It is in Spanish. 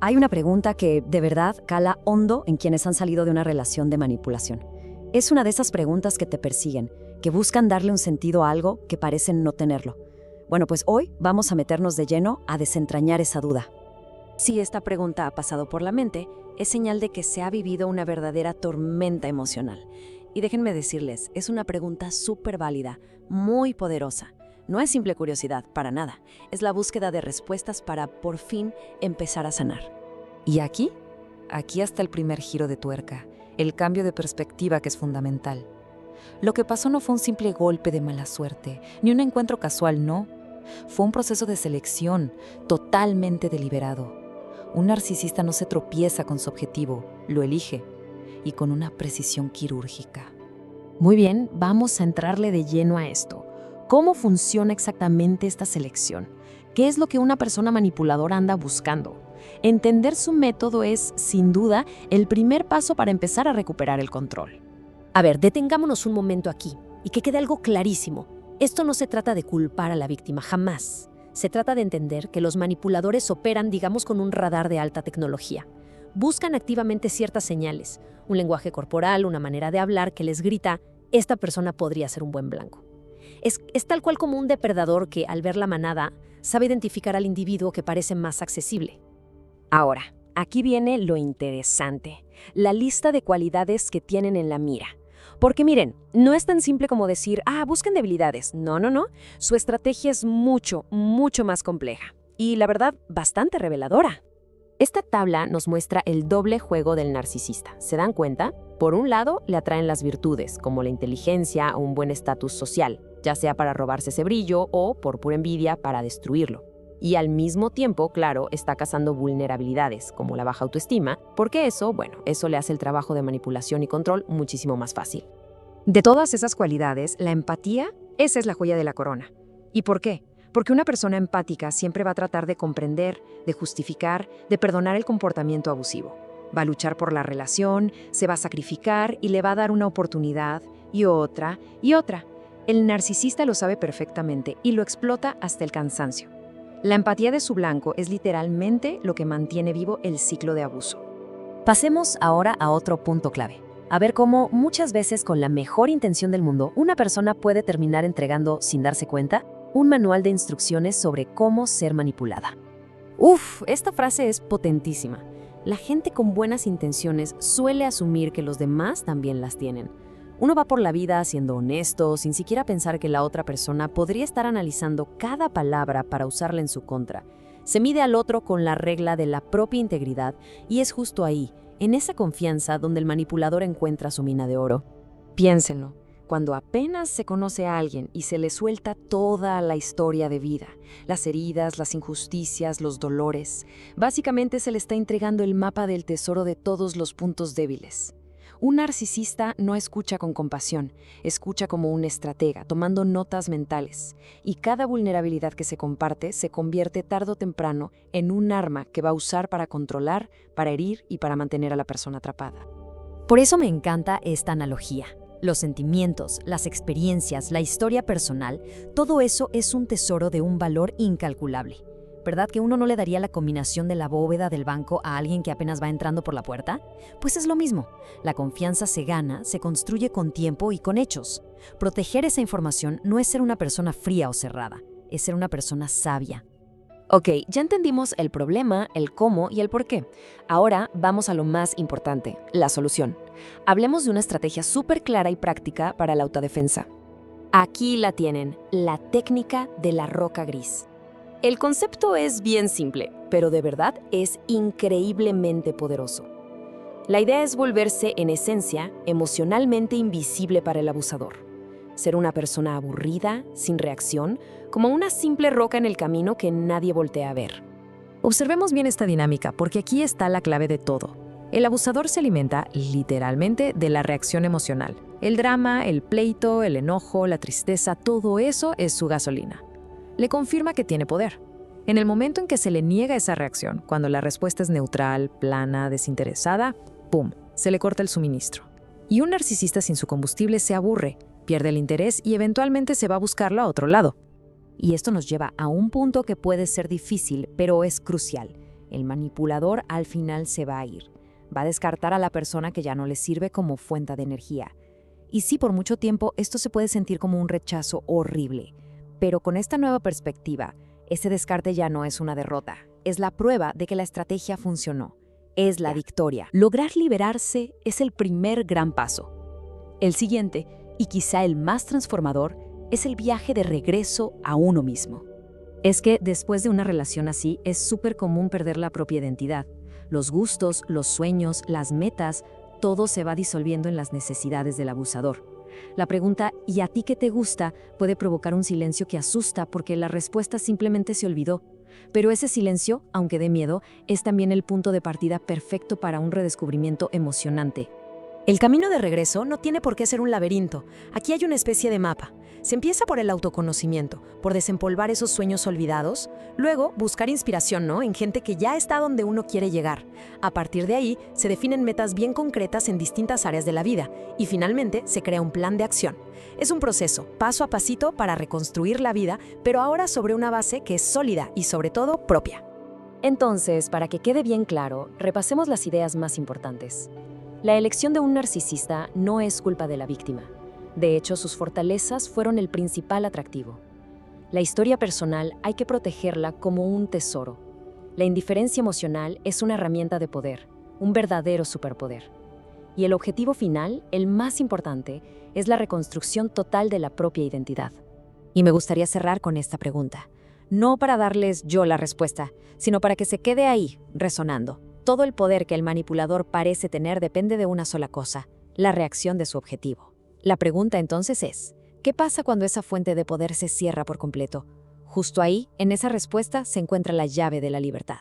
Hay una pregunta que de verdad cala hondo en quienes han salido de una relación de manipulación. Es una de esas preguntas que te persiguen, que buscan darle un sentido a algo que parecen no tenerlo. Bueno, pues hoy vamos a meternos de lleno a desentrañar esa duda. Si esta pregunta ha pasado por la mente, es señal de que se ha vivido una verdadera tormenta emocional. Y déjenme decirles, es una pregunta súper válida, muy poderosa. No es simple curiosidad, para nada. Es la búsqueda de respuestas para, por fin, empezar a sanar. Y aquí está el primer giro de tuerca, el cambio de perspectiva que es fundamental. Lo que pasó no fue un simple golpe de mala suerte, ni un encuentro casual, no. Fue un proceso de selección, totalmente deliberado. Un narcisista no se tropieza con su objetivo, lo elige, y con una precisión quirúrgica. Muy bien, vamos a entrarle de lleno a esto. ¿Cómo funciona exactamente esta selección? ¿Qué es lo que una persona manipuladora anda buscando? Entender su método es, sin duda, el primer paso para empezar a recuperar el control. A ver, detengámonos un momento aquí y que quede algo clarísimo. Esto no se trata de culpar a la víctima, jamás. Se trata de entender que los manipuladores operan, digamos, con un radar de alta tecnología. Buscan activamente ciertas señales, un lenguaje corporal, una manera de hablar que les grita, esta persona podría ser un buen blanco. Es tal cual como un depredador que, al ver la manada, sabe identificar al individuo que parece más accesible. Ahora, aquí viene lo interesante, la lista de cualidades que tienen en la mira. Porque miren, no es tan simple como decir, busquen debilidades. No. Su estrategia es mucho más compleja. Y la verdad, bastante reveladora. Esta tabla nos muestra el doble juego del narcisista. ¿Se dan cuenta? Por un lado, le atraen las virtudes, como la inteligencia o un buen estatus social, ya sea para robarse ese brillo o, por pura envidia, para destruirlo. Y al mismo tiempo, claro, está cazando vulnerabilidades, como la baja autoestima, porque eso le hace el trabajo de manipulación y control muchísimo más fácil. De todas esas cualidades, la empatía, esa es la joya de la corona. ¿Y por qué? Porque una persona empática siempre va a tratar de comprender, de justificar, de perdonar el comportamiento abusivo. Va a luchar por la relación, se va a sacrificar y le va a dar una oportunidad y otra y otra. El narcisista lo sabe perfectamente y lo explota hasta el cansancio. La empatía de su blanco es literalmente lo que mantiene vivo el ciclo de abuso. Pasemos ahora a otro punto clave. A ver cómo, muchas veces con la mejor intención del mundo, una persona puede terminar entregando, sin darse cuenta, un manual de instrucciones sobre cómo ser manipulada. Esta frase es potentísima. La gente con buenas intenciones suele asumir que los demás también las tienen. Uno va por la vida siendo honesto, sin siquiera pensar que la otra persona podría estar analizando cada palabra para usarla en su contra. Se mide al otro con la regla de la propia integridad y es justo ahí, en esa confianza, donde el manipulador encuentra su mina de oro. Piénsenlo, cuando apenas se conoce a alguien y se le suelta toda la historia de vida, las heridas, las injusticias, los dolores, básicamente se le está entregando el mapa del tesoro de todos los puntos débiles. Un narcisista no escucha con compasión, escucha como un estratega, tomando notas mentales. Y cada vulnerabilidad que se comparte se convierte tarde o temprano en un arma que va a usar para controlar, para herir y para mantener a la persona atrapada. Por eso me encanta esta analogía. Los sentimientos, las experiencias, la historia personal, todo eso es un tesoro de un valor incalculable. ¿Verdad que uno no le daría la combinación de la bóveda del banco a alguien que apenas va entrando por la puerta? Pues es lo mismo. La confianza se gana, se construye con tiempo y con hechos. Proteger esa información no es ser una persona fría o cerrada, es ser una persona sabia. Ok, ya entendimos el problema, el cómo y el por qué. Ahora vamos a lo más importante, la solución. Hablemos de una estrategia súper clara y práctica para la autodefensa. Aquí la tienen, la técnica de la roca gris. El concepto es bien simple, pero de verdad es increíblemente poderoso. La idea es volverse, en esencia, emocionalmente invisible para el abusador. Ser una persona aburrida, sin reacción, como una simple roca en el camino que nadie voltea a ver. Observemos bien esta dinámica, porque aquí está la clave de todo. El abusador se alimenta, literalmente, de la reacción emocional. El drama, el pleito, el enojo, la tristeza, todo eso es su gasolina. Le confirma que tiene poder. En el momento en que se le niega esa reacción, cuando la respuesta es neutral, plana, desinteresada, ¡pum!, se le corta el suministro. Y un narcisista sin su combustible se aburre, pierde el interés y eventualmente se va a buscarlo a otro lado. Y esto nos lleva a un punto que puede ser difícil, pero es crucial. El manipulador al final se va a ir. Va a descartar a la persona que ya no le sirve como fuente de energía. Y sí, por mucho tiempo esto se puede sentir como un rechazo horrible. Pero con esta nueva perspectiva, ese descarte ya no es una derrota. Es la prueba de que la estrategia funcionó. Es la victoria. Lograr liberarse es el primer gran paso. El siguiente, y quizá el más transformador, es el viaje de regreso a uno mismo. Es que después de una relación así es súper común perder la propia identidad. Los gustos, los sueños, las metas, todo se va disolviendo en las necesidades del abusador. La pregunta ¿y a ti qué te gusta? Puede provocar un silencio que asusta porque la respuesta simplemente se olvidó. Pero ese silencio, aunque dé miedo, es también el punto de partida perfecto para un redescubrimiento emocionante. El camino de regreso no tiene por qué ser un laberinto. Aquí hay una especie de mapa. Se empieza por el autoconocimiento, por desempolvar esos sueños olvidados, luego buscar inspiración, ¿no?, en gente que ya está donde uno quiere llegar. A partir de ahí, se definen metas bien concretas en distintas áreas de la vida y finalmente se crea un plan de acción. Es un proceso, paso a pasito, para reconstruir la vida, pero ahora sobre una base que es sólida y sobre todo propia. Entonces, para que quede bien claro, repasemos las ideas más importantes. La elección de un narcisista no es culpa de la víctima. De hecho, sus fortalezas fueron el principal atractivo. La historia personal hay que protegerla como un tesoro. La indiferencia emocional es una herramienta de poder, un verdadero superpoder. Y el objetivo final, el más importante, es la reconstrucción total de la propia identidad. Y me gustaría cerrar con esta pregunta. No para darles yo la respuesta, sino para que se quede ahí, resonando. Todo el poder que el manipulador parece tener depende de una sola cosa: la reacción de su objetivo. La pregunta entonces es, ¿qué pasa cuando esa fuente de poder se cierra por completo? Justo ahí, en esa respuesta, se encuentra la llave de la libertad.